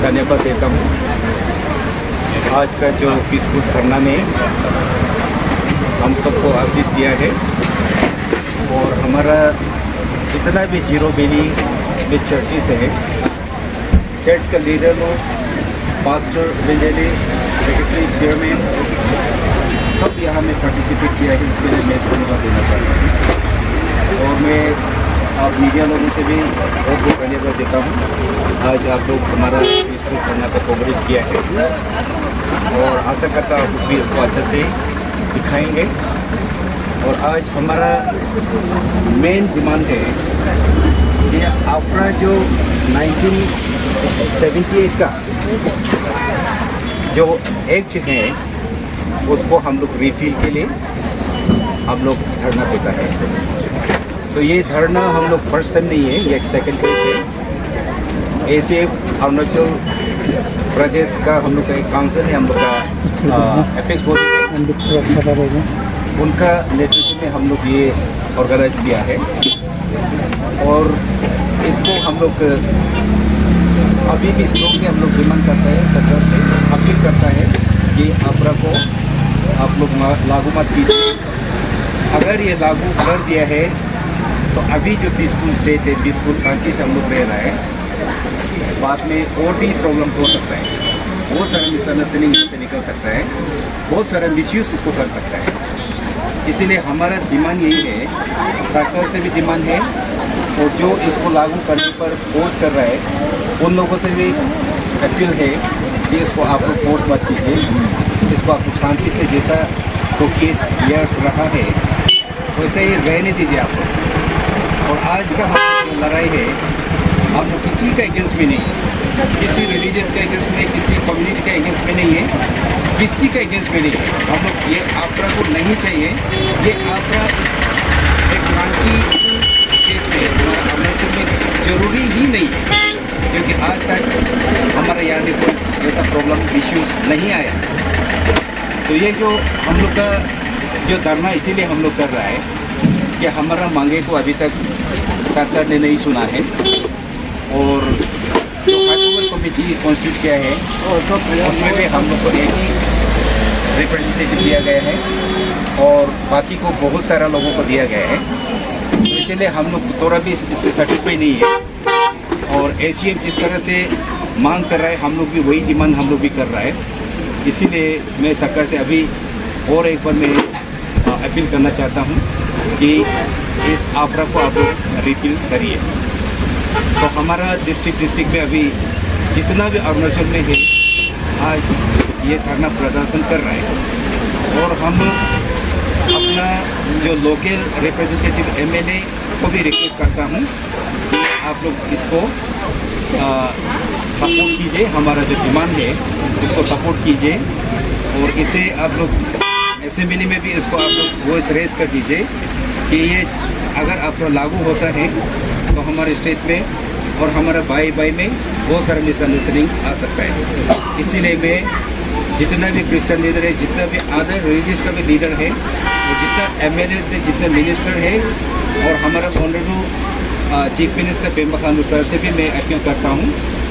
धन्यवाद देता हूँ। आज का जो पीसफुल धरना में हम सबको आशीष दिया है और हमारा जितना भी जीरो बेली में चर्चेस है, चर्च का लीडर लोग, पास्टर, इवेंजलिस्ट, सेक्रेटरी, चेयरमैन सब यहाँ में पार्टिसिपेट किया है। उसके लिए मैं धन्यवाद देना चाहता हूँ और मैं आप मीडिया लोगों से भी बहुत बहुत धन्यवाद देता हूँ। आज आप लोग हमारा पीसफुल धरना का कवरेज किया है और आशा करता हूँ आप भी इसको अच्छे से दिखाएंगे। और आज हमारा मेन डिमांड है कि आफ्रा जो 1978 का जो एक्ट है उसको हम लोग रिफिल के लिए हम लोग धरना देता है। तो ये धरना हम लोग फर्स्ट टाइम नहीं है, ये एक सेकंड केस है। ACF अरुणाचल प्रदेश का हम लोग का एक काउंसिल है, हम लोग का एपेक्स बॉडी है, उनका नेतृत्व में हम लोग ये ऑर्गेनाइज किया है। और इसको हम लोग अभी भी इस लोग में हम लोग डिमांड करते हैं, सरकार से अपील करता है कि आफ्रा को आप लोग लागू मत कीजिए। अगर ये लागू कर दिया है तो अभी जो पीसफुल स्टेट है, पीसफुल शांति से हम लोग रह रहा है, बाद में और भी प्रॉब्लम हो सकता है। बहुत सारा मिसअंडरस्टैंडिंग से निकल सकता है, बहुत सारा मिसयूज इसको कर सकता है। इसीलिए हमारा डिमांड यही है, सरकार से भी डिमांड है और जो इसको लागू करने पर फोर्स कर रहा है उन लोगों से भी अपील है कि इसको आप लोग फोर्स मत कीजिए, इसको आप लोग शांति से जैसा 28 ईयर्स रहा है वैसे ही रहने दीजिए आप लोग। और आज का हमारी लड़ाई है, हम लोग किसी का अगेंस्ट में नहीं है, किसी रिलीजियस का अगेंस्ट में नहीं, किसी कम्युनिटी के अगेंस्ट में नहीं है, किसी का अगेंस्ट में नहीं है। हम लोग ये आफ्रा को नहीं चाहिए। ये आफ्रा इस एक शांति स्टेट में हमारा अरुणाचल में जरूरी ही नहीं है, क्योंकि आज तक हमारे यहाँ में कोई ऐसा प्रॉब्लम इश्यूज नहीं आया। तो ये जो हम लोग का जो धरना इसीलिए हम लोग कर रहा है कि हमारा मांगे को अभी तक सरकार ने नहीं सुना है। और जो हाईकोर्ट कमेटी कॉन्स्टिट्यूट किया है उसमें भी हम लोग को एक रिप्रेजेंटेटिव दिया गया है और बाकी को बहुत सारा लोगों को दिया गया है। तो इसलिए हम लोग थोड़ा भी इससे सेटिस्फाई नहीं है। और ACF जिस तरह से मांग कर रहा है, हम लोग भी वही डिमांड हम लोग भी कर रहा है। इसीलिए मैं सरकार से अभी और एक बार मैं अपील करना चाहता हूँ कि इस आफ्रा को आप लोग रिपील करिए। तो हमारा डिस्ट्रिक्ट में अभी जितना भी अरुणाचल में है आज ये धरना प्रदर्शन कर रहा है। और हम अपना जो लोकल रिप्रेजेंटेटिव MLA को भी रिक्वेस्ट करता हूँ कि आप लोग इसको सपोर्ट कीजिए, हमारा जो डिमांड है उसको सपोर्ट कीजिए। और इसे आप लोग असेंबली में भी इसको आप लोग वॉइस रेज कर दीजिए कि ये अगर आप लोग लागू होता है तो हमारे स्टेट में और हमारा भाई में बहुत सारा मिसअंडरस्टैंडिंग आ सकता है। इसीलिए मैं जितना भी क्रिश्चियन लीडर है, जितना भी अदर रिलीजियस का भी लीडर है और जितना MLA से जितना मिनिस्टर है और हमारा honourable chief minister Pema Khandu sir से भी मैं अपील करता हूँ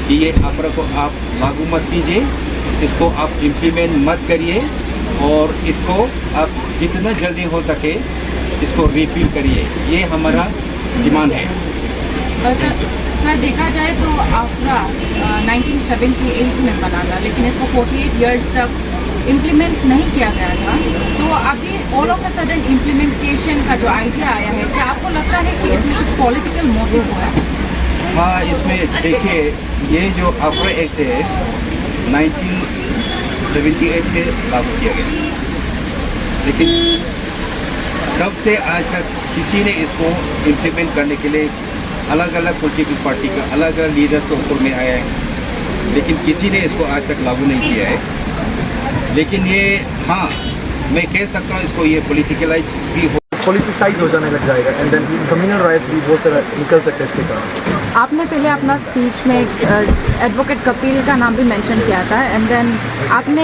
कि ये आफ्रा को आप लागू मत कीजिए, इसको आप इम्प्लीमेंट मत करिए और इसको आप जितना जल्दी हो सके इसको रिपील करिए। ये हमारा डिमांड है। सर देखा जाए तो आफ्रा 1978 में बना था, लेकिन इसको 48 इयर्स तक इम्प्लीमेंट नहीं किया गया था। तो अभी all of a sudden implementation का जो आइडिया आया है, क्या आपको लगता है कि इसमें कुछ पॉलिटिकल मोटिव हुआ है? हाँ, इसमें देखिए ये जो आफ्रा एक्ट है 1978 में लागू किया गया, लेकिन तब से आज तक किसी ने इसको इम्प्लीमेंट करने के लिए अलग अलग पॉलिटिकल पार्टी का अलग अलग लीडर्स के ऊपर में आया है, लेकिन किसी ने इसको आज तक लागू नहीं किया है। लेकिन ये हाँ, मैं कह सकता हूँ इसको ये पॉलिटिकलाइज भी हो, पॉलिटिसाइज हो जाने लग जाएगा एंड देन कम्युनल राइट्स भी बहुत सारा निकल सकते हैं इसके कारण। आपने पहले अपना स्पीच में एडवोकेट कपिल का नाम भी मेंशन किया था एंड देन आपने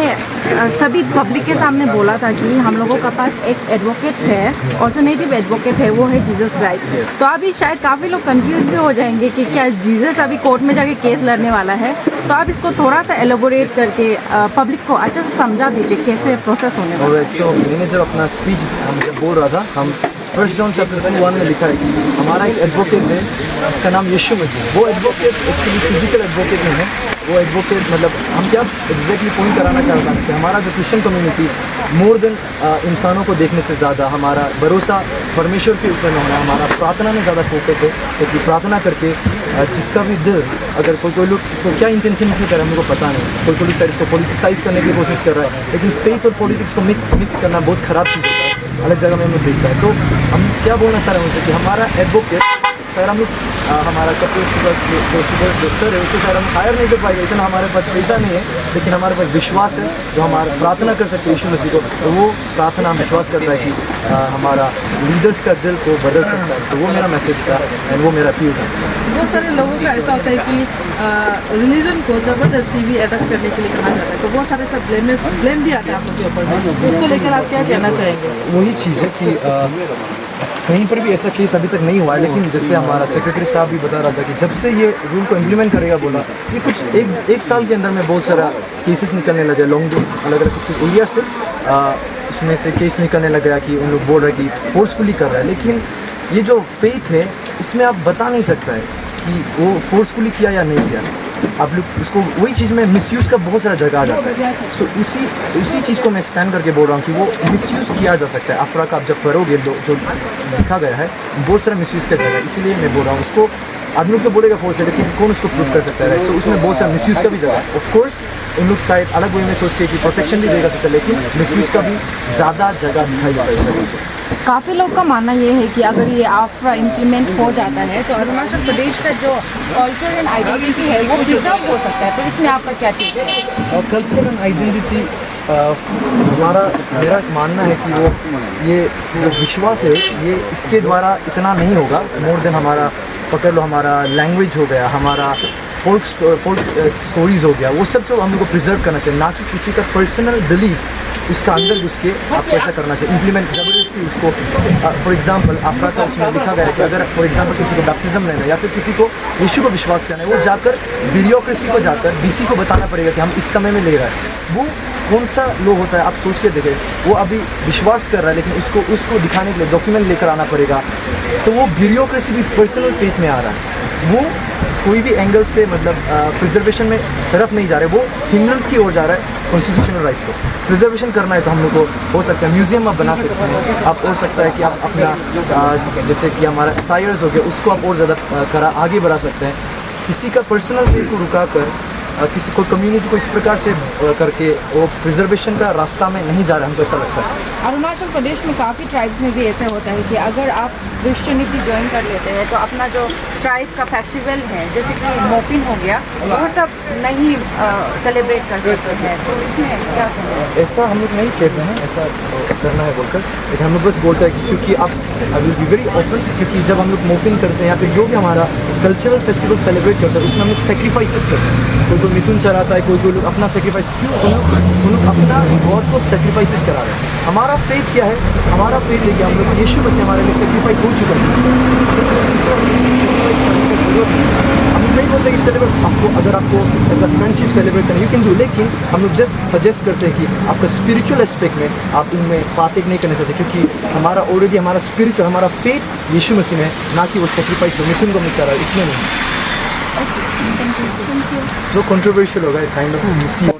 सभी पब्लिक के सामने बोला था कि हम लोगों का पास एक एडवोकेट है, ऑल्टरनेटिव एडवोकेट है, वो है जीसस क्राइस्ट। तो अभी शायद काफ़ी लोग कंफ्यूज भी हो जाएंगे कि क्या जीसस अभी कोर्ट में जाके केस लड़ने वाला है। तो आप इसको थोड़ा सा एलोबोरेट करके पब्लिक को अच्छे से समझा दीजिए कैसे प्रोसेस होने वाला है। सो मैंने जब अपना स्पीच हम जब बोल रहा था, हम 1 जॉन चैप्टर 1 में लिखा है कि हमारा एक एडवोकेट है, उसका नाम यीशु मसीह। वो एडवोकेट एक्चुअली फिजिकल एडवोकेट नहीं है, वो एडवोकेट मतलब हम क्या एग्जैक्टली पॉइंट कराना चाहता हूँ, हमारा जो क्रिश्चियन कम्युनिटी मोर देन इंसानों को देखने से ज़्यादा हमारा भरोसा परमेश्वर के ऊपर में होना, हमारा प्रार्थना में ज़्यादा फोकस है। क्योंकि प्रार्थना करके जिसका भी दिल, अगर कोई लोग इसको क्या इंटेंशन से कर रहा है हमको पता नहीं, कोई शायद इसको पोलिटिसाइज करने की कोशिश कर रहा है, लेकिन फेथ और पॉलिटिक्स को मिक्स करना बहुत ख़राब चीज़ होता है, अलग जगह में हम लोग देखता है। तो हम क्या बोलना चाह रहे हैं उनसे कि हमारा एडवोकेट सर, हम लोग हमारा कपिल सुगर जो सर है उसको सर हम हायर नहीं कर पाएंगे, इतना हमारे पास पैसा नहीं है, लेकिन हमारे पास विश्वास है जो हमारा प्रार्थना कर सकते हैं यीशु मसीह को। तो वो प्रार्थना हम विश्वास करता है कि हमारा लीडर्स का दिल को बदल सकता है। तो वो मेरा मैसेज था एंड वो मेरा अपील था। बहुत सारे लोगों का ऐसा होता है कि रिलीजन को ज़बरदस्ती भी अडॉप्ट करने के लिए कहा जाता है, तो बहुत सारे सब ब्लेम भी आता है आपके ऊपर। उसको लेकर आप क्या कहना चाहेंगे? वही चीज़ है कि कहीं पर भी ऐसा केस अभी तक नहीं हुआ है, लेकिन जैसे हमारा सेक्रेटरी साहब भी बता रहा था कि जब से ये रूल को इम्प्लीमेंट करेगा बोला, ये कुछ एक साल के अंदर में बहुत सारा केसेस निकलने लगे लॉन्ग जो अलग अलग कुछ एरिया से उसमें से केस निकलने लग गया कि उन लोग बोल रहे हैं कि फोर्सफुली कर रहा है। लेकिन ये जो फेथ है इसमें आप बता नहीं सकता है कि वो फोर्सफुली किया या नहीं किया। आप लोग उसको वही चीज़ में मिसयूज़ का बहुत सारा जगह आ जाता है। सो उसी चीज़ को मैं स्टैंड करके बोल रहा हूँ कि वो मिसयूज़ किया जा सकता है। अफरा का आप जब करोगे जो लिखा गया है बहुत सारा मिसयूज़ का जगह, इसीलिए मैं बोल रहा हूँ उसको आदमी लोग तो बोलेगा फोर्स है, लेकिन कौन उसको प्रूव कर सकता है। सो उसमें बहुत सारा मिसयूज़ का भी जगह है। ऑफकोर्स उन लोग शायद अलग वे में सोच के कि प्रोटेक्शन भी देगा सकता है, लेकिन मिसयूज़ का भी ज़्यादा जगह दिखाई जाता है। काफ़ी लोग का मानना ये है कि अगर ये आफ्रा इम्प्लीमेंट हो जाता है तो अरुणाचल प्रदेश का जो कल्चर एंड आइडेंटिटी है वो प्रिजर्व हो सकता है। तो इसमें आपका क्या ठीक है? कल्चर एंड आइडेंटिटी मेरा मानना है कि वो ये जो विश्वास है ये इसके द्वारा इतना नहीं होगा। मोर देन हमारा पकड़ लो, हमारा लैंग्वेज हो गया, हमारा फोल्क स्टोरीज हो गया, वो सब जो हम लोग को प्रिजर्व करना चाहिए, ना कि किसी का पर्सनल बिलीफ उसका अंदर घुस के आपको ऐसा करना चाहिए, इम्प्लीमेंट जबरदस्ती उसको। फॉर एग्जांपल आपका का उसमें लिखा गया है कि अगर फॉर एग्जांपल किसी को बैप्टिज्म लेना है या फिर किसी को यीशु को विश्वास करना है, वो जाकर ब्यूरोक्रेसी को जाकर डीसी को बताना पड़ेगा कि हम इस समय में ले रहे हैं। वो कौन सा लो होता है आप सोच के देखें। वो अभी विश्वास कर रहा है लेकिन उसको दिखाने के लिए डॉक्यूमेंट लेकर आना पड़ेगा। तो वो ब्यूरोक्रेसी भी पर्सनल फेथ में आ रहा है। वो कोई भी एंगल से मतलब प्रिजर्वेशन में तरफ नहीं जा रहा है, वो हिंड्रेंस की ओर जा रहा है। कॉन्स्टिट्यूशनल राइट्स को प्रिजर्वेशन करना है तो हम लोग को हो सकता है म्यूजियम आप बना सकते हैं। आप हो सकता है कि आप अपना जैसे कि हमारा अटायर्स हो गया उसको आप और ज़्यादा आगे बढ़ा सकते हैं। किसी का पर्सनल वे को रुका कर किसी को कम्युनिटी को इस प्रकार से करके वो प्रिजर्वेशन का रास्ता में नहीं जा रहा है, हमको ऐसा लगता है। अरुणाचल प्रदेश में काफ़ी ट्राइब्स में भी ऐसा होता है कि अगर आप क्रिश्चियनिटी ज्वाइन कर लेते हैं तो अपना जो ट्राइब का फेस्टिवल है जैसे कि मोपिन हो गया वो सब नहीं सेलिब्रेट कर सकते हैं। तो इसमें क्या कहना है? ऐसा हम लोग नहीं कहते हैं ऐसा करना है बोलकर, लेकिन हम लोग बस बोलते हैं कि क्योंकि आप I will be very open, क्योंकि जब हम लोग मोपिन करते हैं या फिर जो भी हमारा कल्चरल फेस्टिवल सेलिब्रेट करते हैं उसमें हम लोग सेक्रीफाइसेस करते हैं। कोई तो मिथुन चढ़ाता है, कोई लोग अपना सेक्रीफाइस, उन लोग अपना गॉड को सेक्रीफाइसेस करा रहे हैं। हमारा फेथ क्या है? हमारा फेथ है कि हम लोग यीशु मसीह हमारे लिए सेक्रीफाइस हो चुका है। हम नहीं बोलते कि सेलिब्रेट आपको, अगर आपको ऐसा फ्रेंडशिप सेलिब्रेट करना यू कैन डू, लेकिन हम लोग जस्ट सजेस्ट करते हैं कि आपका स्पिरिचुअल एस्पेक्ट में आप इनमें पार्टेक नहीं करना चाहते, क्योंकि हमारा ऑलरेडी हमारा स्पिरिचुअल हमारा फेथ यीशु मसीह में, ना कि वो सेक्रीफाइस जो मिथुन को मिल रहा है इसमें नहीं। जो कंट्रोवर्शियल होगा काइंड ऑफ